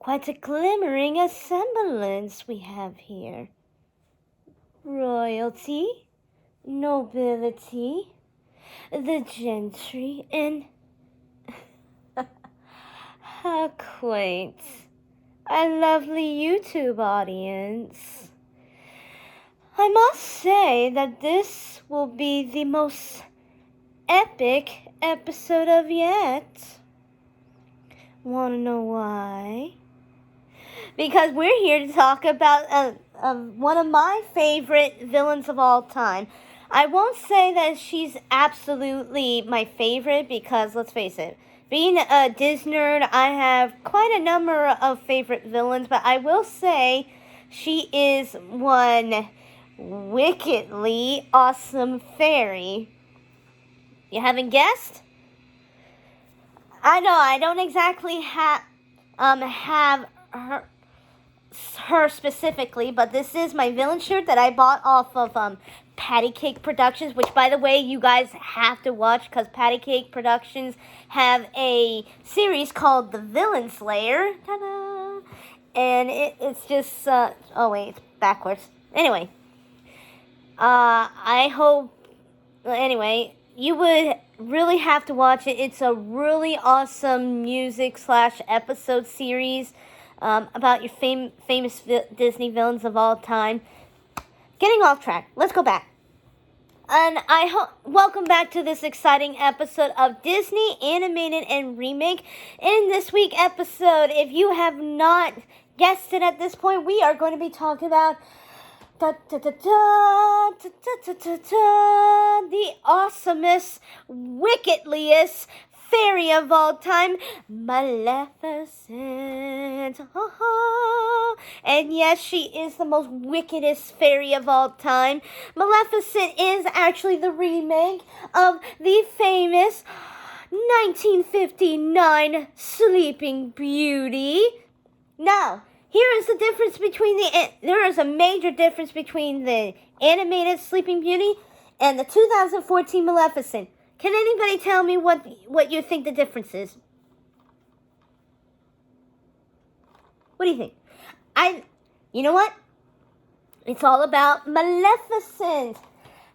Quite a glimmering semblance we have here. Royalty, nobility, the gentry, and how quaint. A lovely YouTube audience. I must say that this will be the most epic episode of yet. Wanna know why? Because we're here to talk about one of my favorite villains of all time. I won't say that she's absolutely my favorite because, let's face it, being a Disney nerd, I have quite a number of favorite villains, but I will say she is one wickedly awesome fairy. You haven't guessed? I know I don't exactly have her specifically, but this is my villain shirt that I bought off of Patty Cake Productions, which, by the way, you guys have to watch because Patty Cake Productions have a series called The Villain Slayer. Ta-da! And it's just, oh wait, it's backwards. Anyway, I hope, anyway, you would really have to watch it. It's a really awesome music/episode series about your famous Disney villains of all time. Getting off track. Let's go back. And welcome back to this exciting episode of Disney Animated and Remake. In this week's episode, if you have not guessed it at this point, we are going to be talking about the awesomest, wickedliest fairy of all time, Maleficent. And yes, she is the most wickedest fairy of all time. Maleficent is actually the remake of the famous 1959 Sleeping Beauty. Now, here is the difference there is a major difference between the animated Sleeping Beauty and the 2014 Maleficent. Can anybody tell me what you think the difference is? What do you think? You know what? It's all about Maleficent.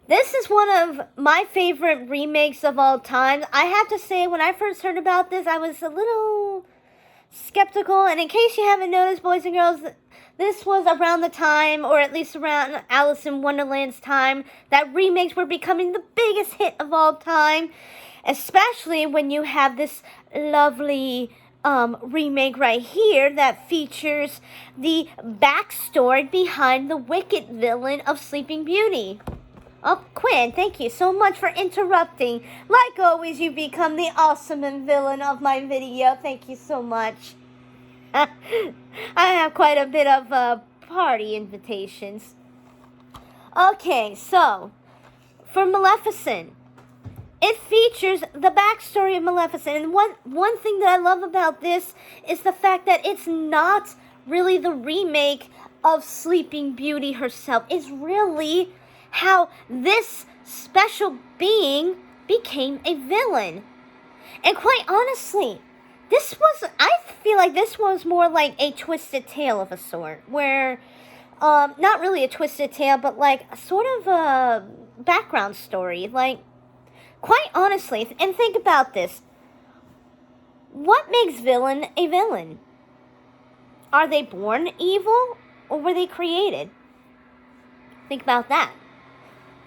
This is one of my favorite remakes of all time. I have to say, when I first heard about this, I was a little skeptical. And in case you haven't noticed, boys and girls, this was around the time, or at least around Alice in Wonderland's time, that remakes were becoming the biggest hit of all time. Especially when you have this lovely remake right here that features the backstory behind the wicked villain of Sleeping Beauty. Oh, Quinn, thank you so much for interrupting. Like always, you become the awesome villain of my video. Thank you so much. I have quite a bit of party invitations. Okay, so for Maleficent, it features the backstory of Maleficent. And one thing that I love about this is the fact that it's not really the remake of Sleeping Beauty herself. It's really how this special being became a villain. And quite honestly, I feel like this was more like a twisted tale of a sort, where, not really a twisted tale, but like sort of a background story. Like, quite honestly, and think about this. What makes villain a villain? Are they born evil, or were they created? Think about that.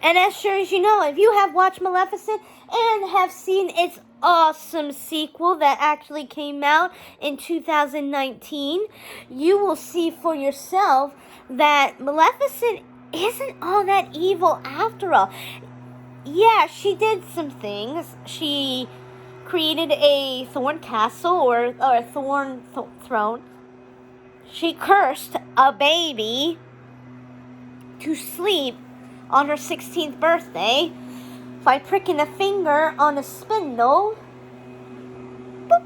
And as sure as you know, if you have watched Maleficent and have seen its awesome sequel that actually came out in 2019, you will see for yourself that Maleficent isn't all that evil after all. Yeah, she did some things. She created a thorn castle or a thorn throne. She cursed a baby to sleep on her 16th birthday by pricking a finger on a spindle. Boop.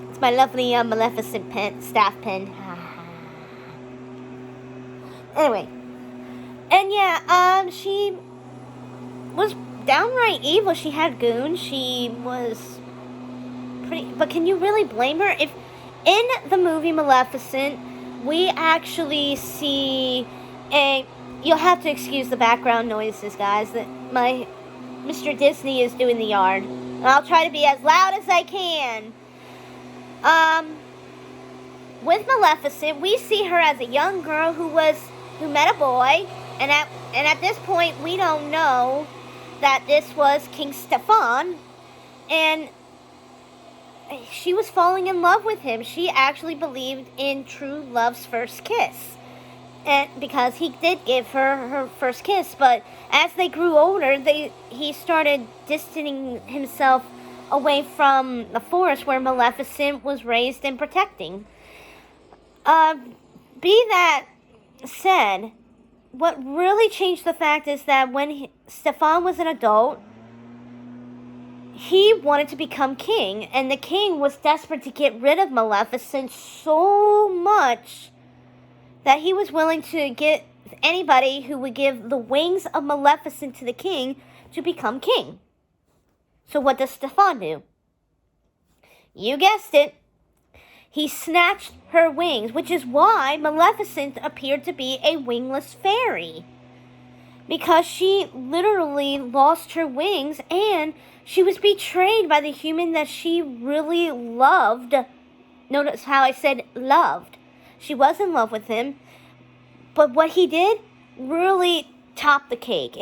It's my lovely Maleficent staff pen. Anyway. And yeah, she was downright evil. She had goons. She was pretty... But can you really blame her? In the movie Maleficent, we actually see a. You'll have to excuse the background noises, guys. That my Mr. Disney is doing the yard, and I'll try to be as loud as I can. With Maleficent, we see her as a young girl who met a boy, and at this point we don't know that this was King Stefan, and she was falling in love with him. She actually believed in true love's first kiss, and because he did give her her first kiss. But as they grew older, he started distancing himself away from the forest where Maleficent was raised and protecting. Be that said, what really changed the fact is that when Stefan was an adult, he wanted to become king, and the king was desperate to get rid of Maleficent so much that he was willing to get anybody who would give the wings of Maleficent to the king to become king. So what does Stefan do? You guessed it. He snatched her wings, which is why Maleficent appeared to be a wingless fairy. Because she literally lost her wings, and she was betrayed by the human that she really loved. Notice how I said loved. She was in love with him, but what he did really topped the cake.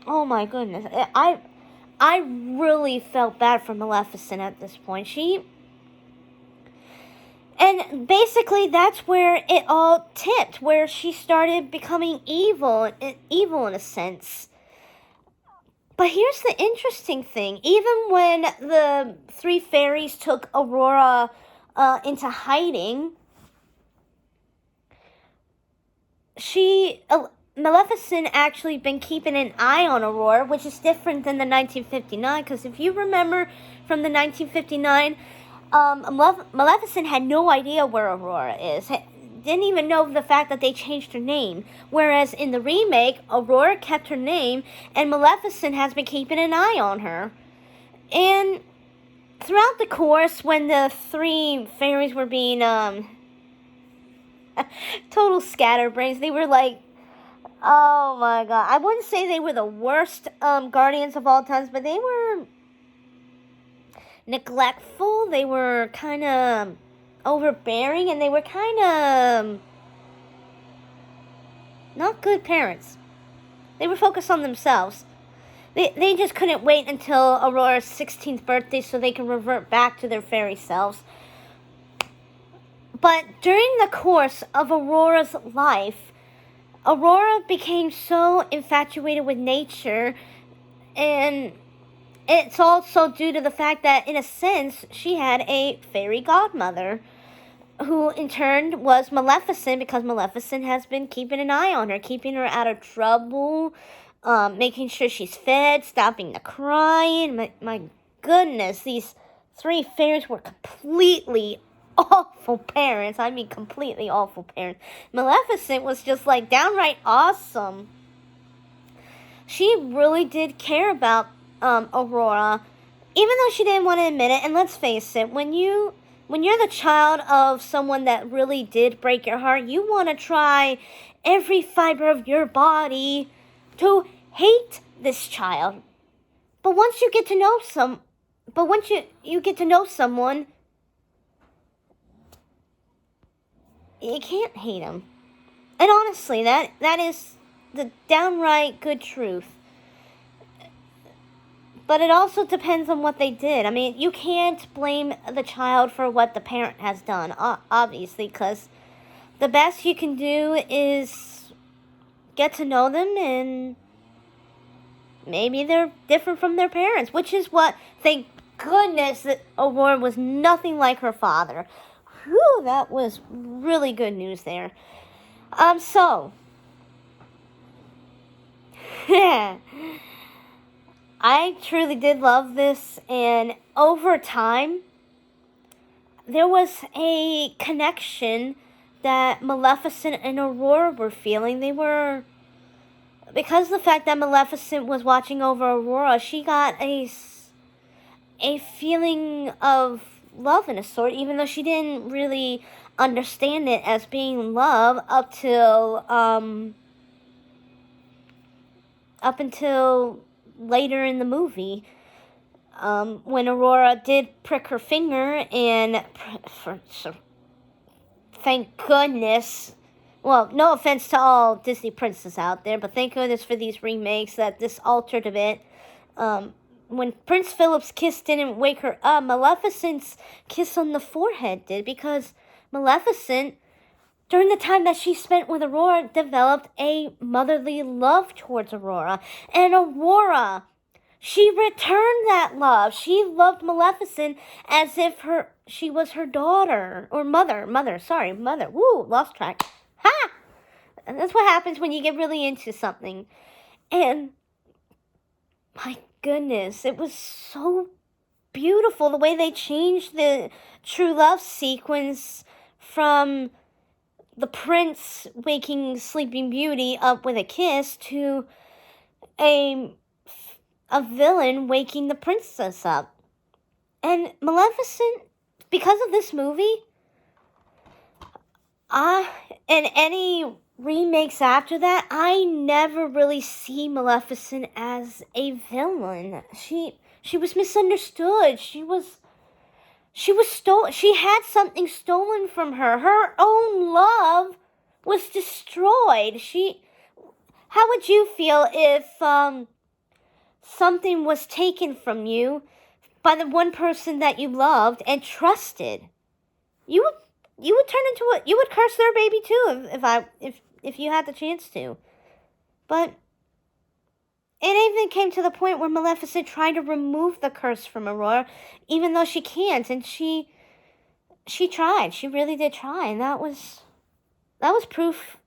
Oh my goodness. I really felt bad for Maleficent at this point. And basically that's where it all tipped, where she started becoming evil in a sense. But here's the interesting thing. Even when the three fairies took Aurora into hiding, Maleficent actually been keeping an eye on Aurora, which is different than the 1959, because if you remember from the 1959, Maleficent had no idea where Aurora is. Didn't even know the fact that they changed her name. Whereas in the remake, Aurora kept her name, and Maleficent has been keeping an eye on her. And throughout the course, when the three fairies were being total scatterbrains, they were like, oh my god. I wouldn't say they were the worst guardians of all times, but they were neglectful. They were kind of overbearing, and they were kind of not good parents. They were focused on themselves. They just couldn't wait until Aurora's 16th birthday so they could revert back to their fairy selves. But during the course of Aurora's life, Aurora became so infatuated with nature, and it's also due to the fact that, in a sense, she had a fairy godmother, who in turn was Maleficent, because Maleficent has been keeping an eye on her, keeping her out of trouble, making sure she's fed, stopping the crying. My goodness, these three fairies were completely awful parents. I mean, completely awful parents. Maleficent was just like downright awesome. She really did care about Aurora, even though she didn't want to admit it. And let's face it, when you're the child of someone that really did break your heart, you want to try every fiber of your body to hate this child. But once you get to know you get to know someone, you can't hate them. And honestly, that is the downright good truth. But it also depends on what they did. I mean, you can't blame the child for what the parent has done, obviously, because the best you can do is get to know them, and maybe they're different from their parents, which is what, thank goodness that Aurora was nothing like her father. Whew, that was really good news there. So, yeah. I truly did love this, and over time, there was a connection that Maleficent and Aurora were feeling. Because of the fact that Maleficent was watching over Aurora, she got a feeling of love in a sort, even though she didn't really understand it as being love up until later in the movie. When Aurora did prick her finger, and thank goodness, well, no offense to all Disney princesses out there, but thank goodness for these remakes that this altered a bit. When Prince Philip's kiss didn't wake her up, Maleficent's kiss on the forehead did, because Maleficent, during the time that she spent with Aurora, developed a motherly love towards Aurora. And Aurora, she returned that love. She loved Maleficent as if she was her daughter, or mother. Woo, lost track. Ha! And that's what happens when you get really into something. And my goodness, it was so beautiful the way they changed the true love sequence from the prince waking Sleeping Beauty up with a kiss to a villain waking the princess up. And Maleficent, because of this movie, and any remakes after that, I never really see Maleficent as a villain. She was misunderstood. She had something stolen from her. Her own love was destroyed. How would you feel if something was taken from you by the one person that you loved and trusted? You would turn into you would curse their baby too if you had the chance to. But it even came to the point where Maleficent tried to remove the curse from Aurora, even though she can't, and she tried. She really did try, and that was proof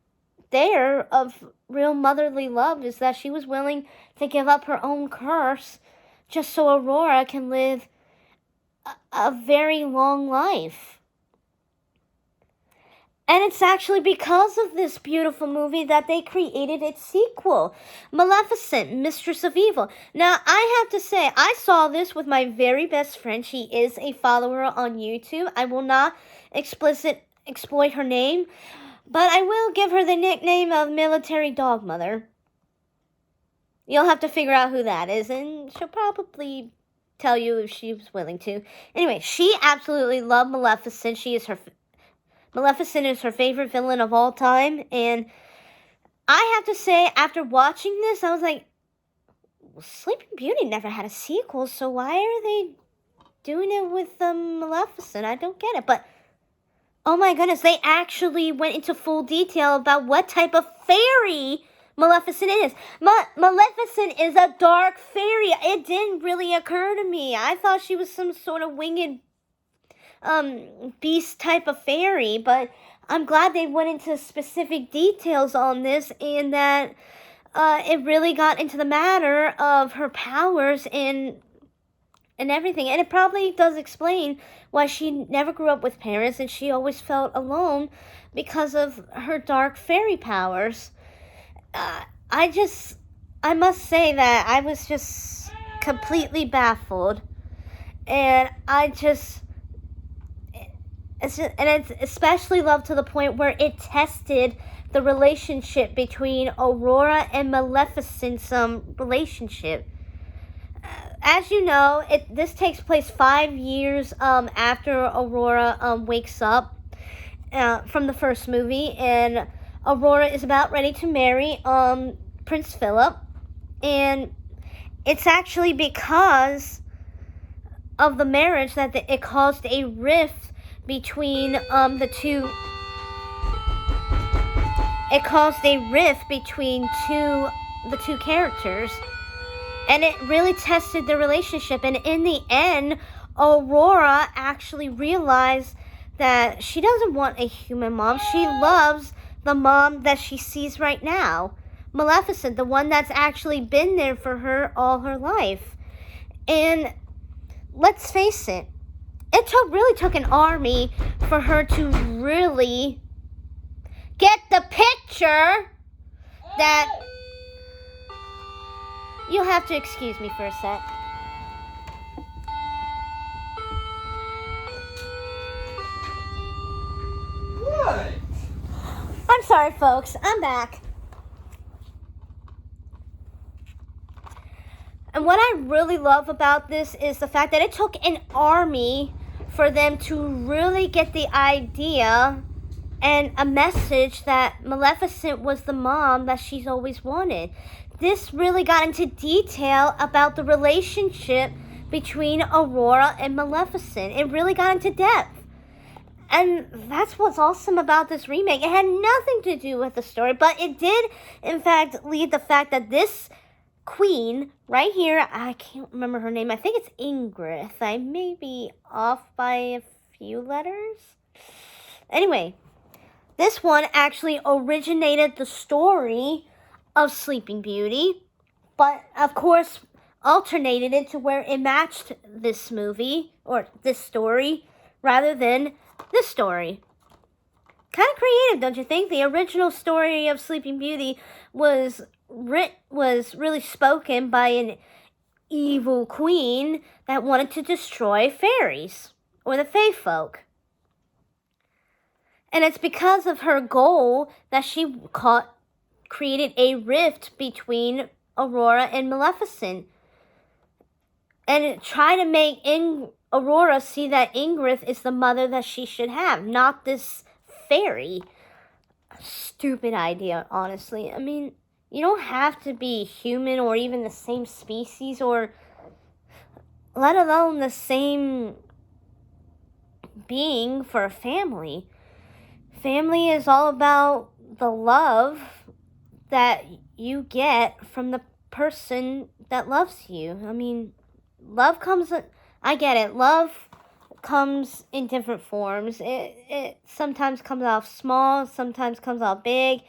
there of real motherly love, is that she was willing to give up her own curse just so Aurora can live a very long life. And it's actually because of this beautiful movie that they created its sequel, Maleficent, Mistress of Evil. Now, I have to say, I saw this with my very best friend. She is a follower on YouTube. I will not exploit her name, but I will give her the nickname of Military Dog Mother. You'll have to figure out who that is, and she'll probably tell you if she was willing to. Anyway, she absolutely loved Maleficent. Maleficent is her favorite villain of all time, and I have to say, after watching this, I was like, Sleeping Beauty never had a sequel, so why are they doing it with Maleficent? I don't get it, but oh my goodness, they actually went into full detail about what type of fairy Maleficent is. Maleficent is a dark fairy. It didn't really occur to me. I thought she was some sort of winged beast type of fairy, but I'm glad they went into specific details on this, and that it really got into the matter of her powers and everything. And it probably does explain why she never grew up with parents and she always felt alone because of her dark fairy powers. I must say that I was just completely baffled, and it's especially loved to the point where it tested the relationship between Aurora and Maleficent's relationship. As you know, this takes place 5 years after Aurora wakes up from the first movie, and Aurora is about ready to marry Prince Philip, and it's actually because of the marriage that it caused a rift between the two. It caused a rift between the two characters, and it really tested the relationship. And in the end, Aurora actually realized that she doesn't want a human mom. She loves the mom that she sees right now, Maleficent, the one that's actually been there for her all her life. And let's face it, really took an army for her to really get the picture that... You'll have to excuse me for a sec. sorry, folks. I'm back. And what I really love about this is the fact that it took an army for them to really get the idea and a message that Maleficent was the mom that she's always wanted. This really got into detail about the relationship between Aurora and Maleficent. It really got into depth. And that's what's awesome about this remake. It had nothing to do with the story, but it did, in fact, lead the fact that this queen right here, I can't remember her name. I think it's Ingrid. I may be off by a few letters. Anyway, this one actually originated the story of Sleeping Beauty, but of course alternated it to where it matched this movie or this story rather than this story. Kind of creative, don't you think? The original story of Sleeping Beauty was really spoken by an evil queen that wanted to destroy fairies or the fae folk. And it's because of her goal that she created a rift between Aurora and Maleficent. And tried to make Aurora see that Ingrid is the mother that she should have, not this fairy. Stupid idea, honestly. I mean, you don't have to be human or even the same species or let alone the same being for a family. Family is all about the love that you get from the person that loves you. I mean, love comes, I get it, love comes in different forms. It sometimes comes off small, sometimes comes off big,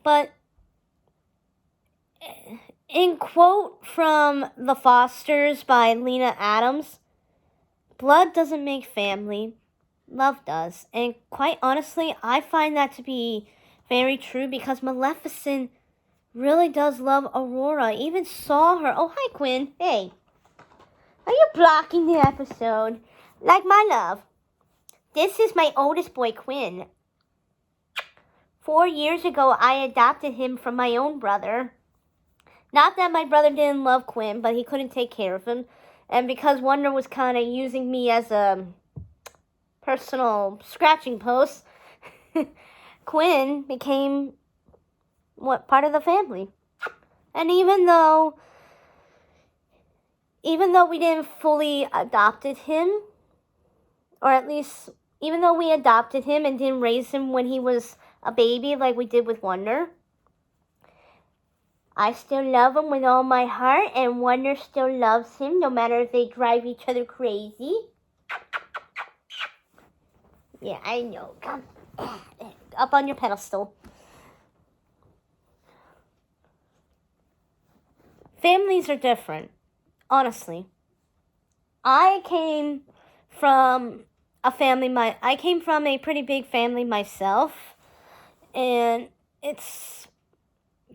but in quote from The Fosters by Lena Adams, blood doesn't make family, love does. And quite honestly, I find that to be very true because Maleficent really does love Aurora. Even saw her. Oh, hi, Quinn. Hey. Are you blocking the episode? Like my love. This is my oldest boy, Quinn. 4 years ago, I adopted him from my own brother. Not that my brother didn't love Quinn, but he couldn't take care of him. And because Wonder was kind of using me as a personal scratching post, Quinn became part of the family. And even though we didn't fully adopted him, or at least even though we adopted him and didn't raise him when he was a baby like we did with Wonder, I still love him with all my heart, and Wonder still loves him no matter if they drive each other crazy. Yeah, I know. Come up on your pedestal. Families are different, honestly. I came from a pretty big family myself, and it's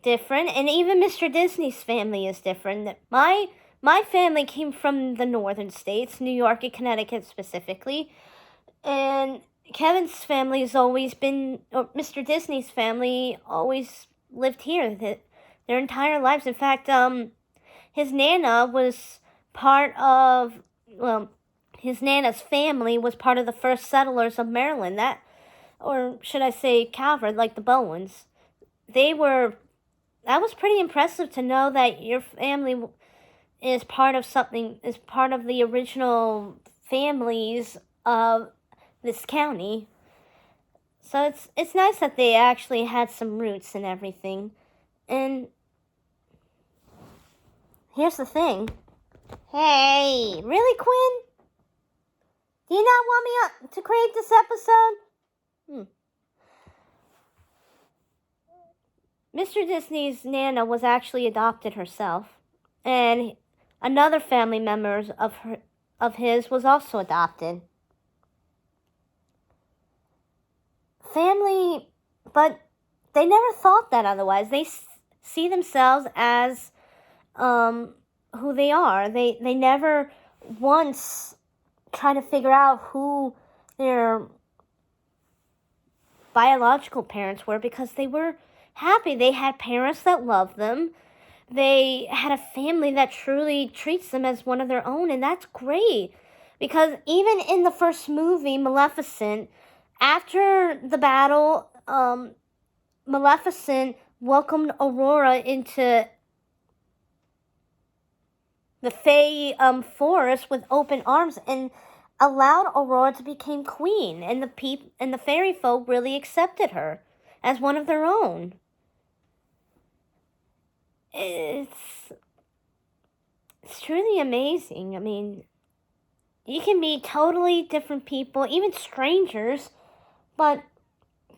different. And even Mr. Disney's family is different. My family came from the northern states, New York and Connecticut specifically, and Kevin's family has always been, or Mr. Disney's family always lived here their entire lives. In fact, his Nana was his Nana's family was part of the first settlers of Maryland. Or should I say Calvert, like the Bowens. That was pretty impressive to know that your family is part of the original families of this county. So it's nice that they actually had some roots and everything. And here's the thing. Hey, really, Quinn? Do you not want me to create this episode? Mr. Disney's Nana was actually adopted herself, and another family member of his was also adopted. Family, but they never thought that otherwise. They see themselves as who they are. They never once try to figure out who their biological parents were, because they were happy. They had parents that loved them. They had a family that truly treats them as one of their own, and that's great. Because even in the first movie, Maleficent, after the battle, Maleficent welcomed Aurora into the Fey forest with open arms and allowed Aurora to become queen, and the fairy folk really accepted her as one of their own. It's truly amazing. I mean, you can be totally different people, even strangers, but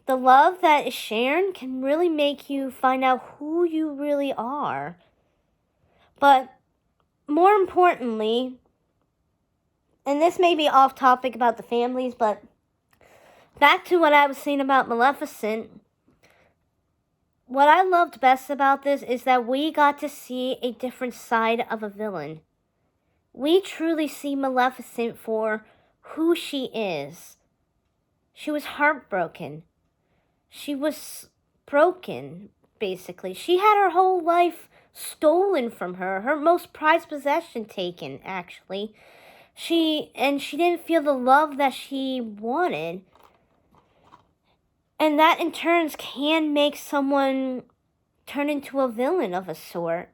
the love that is shared can really make you find out who you really are. But more importantly, and this may be off topic about the families, but back to what I was saying about Maleficent, what I loved best about this is that we got to see a different side of a villain. We truly see Maleficent for who she is. She was heartbroken. She was broken, basically. She had her whole life stolen from her, her most prized possession taken, actually. She didn't feel the love that she wanted. And that in turn can make someone turn into a villain of a sort.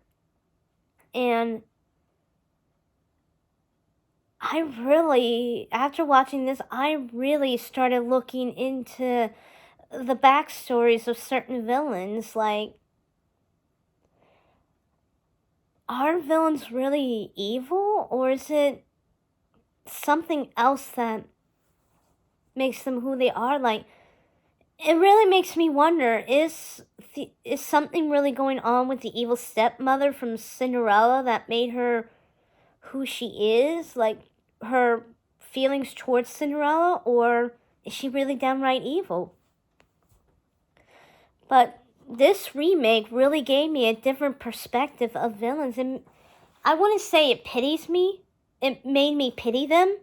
And after watching this, I really started looking into the backstories of certain villains. Like, are villains really evil, or is it something else that makes them who they are? Like, it really makes me wonder, is something really going on with the evil stepmother from Cinderella that made her who she is? Like, her feelings towards Cinderella, or is she really downright evil? But this remake really gave me a different perspective of villains, and I wouldn't say it pities me. It made me pity them.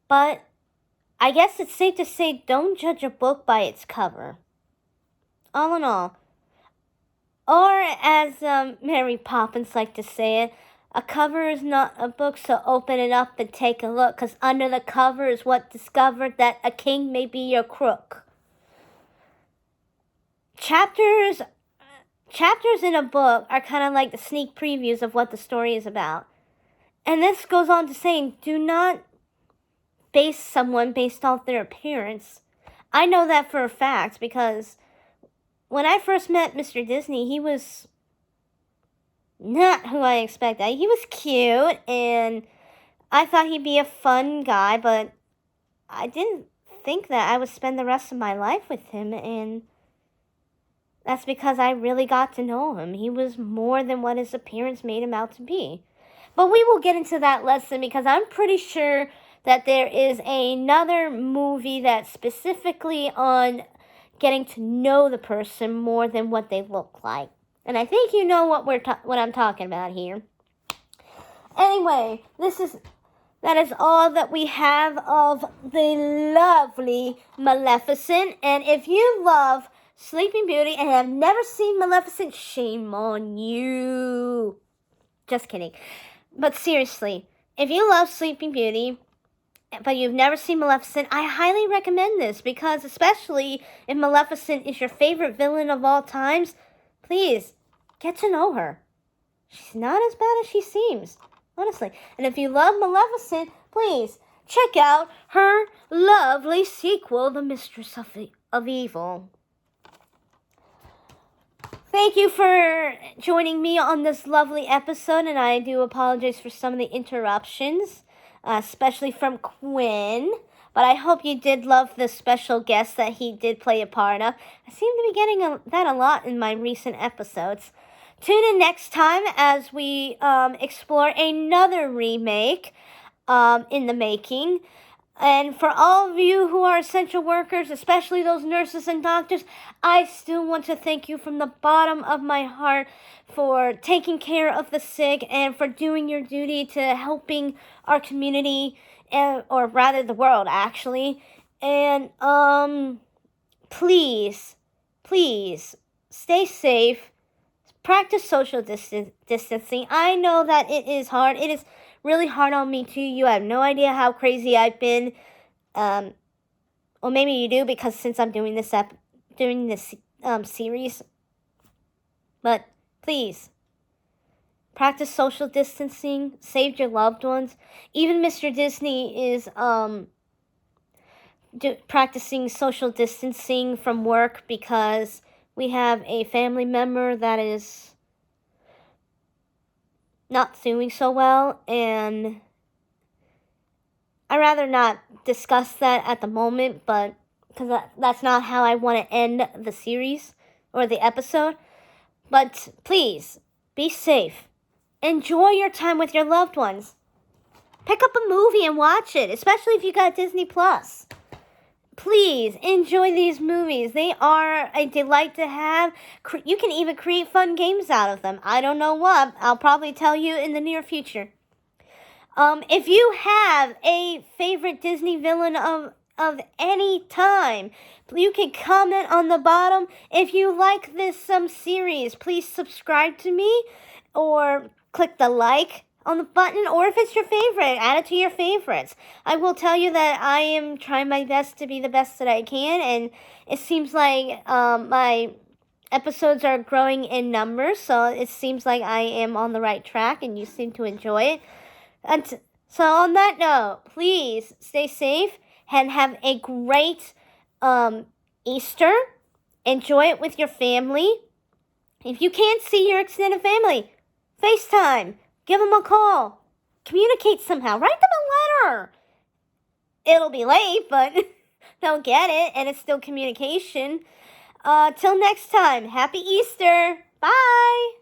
But I guess it's safe to say, don't judge a book by its cover. All in all. Or as Mary Poppins liked to say it, a cover is not a book, so open it up and take a look, because under the cover is what discovered that a king may be your crook. Chapters in a book are kind of like the sneak previews of what the story is about. And this goes on to say, do not base someone based off their appearance. I know that for a fact, because when I first met Mr. Disney, he was not who I expected. He was cute, and I thought he'd be a fun guy, but I didn't think that I would spend the rest of my life with him, and that's because I really got to know him. He was more than what his appearance made him out to be. But we will get into that lesson, because I'm pretty sure that there is another movie that's specifically on getting to know the person more than what they look like. And I think you know what I'm talking about here. Anyway, that is all that we have of the lovely Maleficent. And if you love Sleeping Beauty and have never seen Maleficent, shame on you. Just kidding. But seriously, if you love Sleeping Beauty, but you've never seen Maleficent, I highly recommend this, because especially if Maleficent is your favorite villain of all times, please get to know her. She's not as bad as she seems, honestly. And if you love Maleficent, please check out her lovely sequel, The Mistress of Evil. Thank you for joining me on this lovely episode, and I do apologize for some of the interruptions, especially from Quinn. But I hope you did love the special guest that he did play a part of. I seem to be getting that a lot in my recent episodes. Tune in next time as we explore another remake in the making. And for all of you who are essential workers, especially those nurses and doctors, I still want to thank you from the bottom of my heart for taking care of the sick and for doing your duty to helping our community, or rather the world, actually. And, please, stay safe. Practice social distancing. I know that it is hard. It is really hard on me too. You have no idea how crazy I've been. Or maybe you do, because since I'm doing this series. But please, practice social distancing. Save your loved ones. Even Mr. Disney is practicing social distancing from work because we have a family member that is not doing so well, and I'd rather not discuss that at the moment, but because that's not how I want to end the series or the episode. But please, be safe. Enjoy your time with your loved ones. Pick up a movie and watch it, especially if you got Disney Plus. Please enjoy these movies. They are a delight to have. You can even create fun games out of them. I don't know what. I'll probably tell you in the near future. If you have a favorite Disney villain of any time, you can comment on the bottom. If you like this series, please subscribe to me or click the like on the button, or if it's your favorite, add it to your favorites. I will tell you that I am trying my best to be the best that I can, and it seems like my episodes are growing in numbers, so it seems like I am on the right track, and you seem to enjoy it. And so on that note, please stay safe and have a great Easter. Enjoy it with your family. If you can't see your extended family, FaceTime. Give them a call. Communicate somehow. Write them a letter. It'll be late, but they'll get it, and it's still communication. Till next time, happy Easter. Bye.